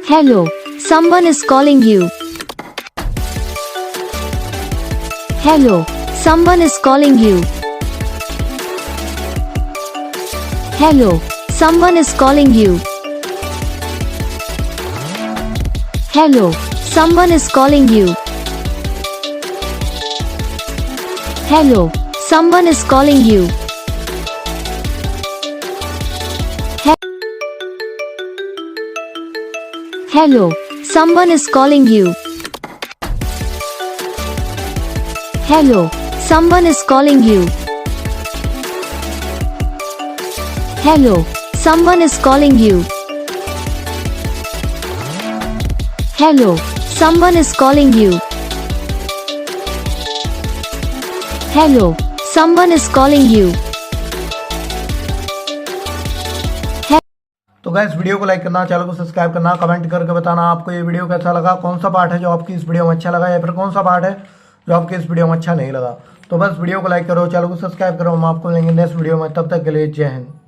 Hello, someone is calling you. Hello, someone is calling you. Hello, someone is calling you. Hello, someone is calling you. Hello, someone is calling you. Hello, someone is calling you. Hello, someone is calling you. Hello, someone is calling you. Hello, someone is calling you. Hello, someone is calling you. तो guys video को like करना, channel को subscribe करना, comment करके बताना आपको ये video कैसा लगा, कौन सा पार्ट है जो आपकी इस वीडियो में अच्छा लगा या फिर कौन सा पार्ट है जो आपके इस वीडियो में अच्छा नहीं लगा। तो बस वीडियो को लाइक करो, चैनल को सब्सक्राइब करो। हम आपको मिलेंगे नेक्स्ट वीडियो में, तब तक के लिए जय हिंद।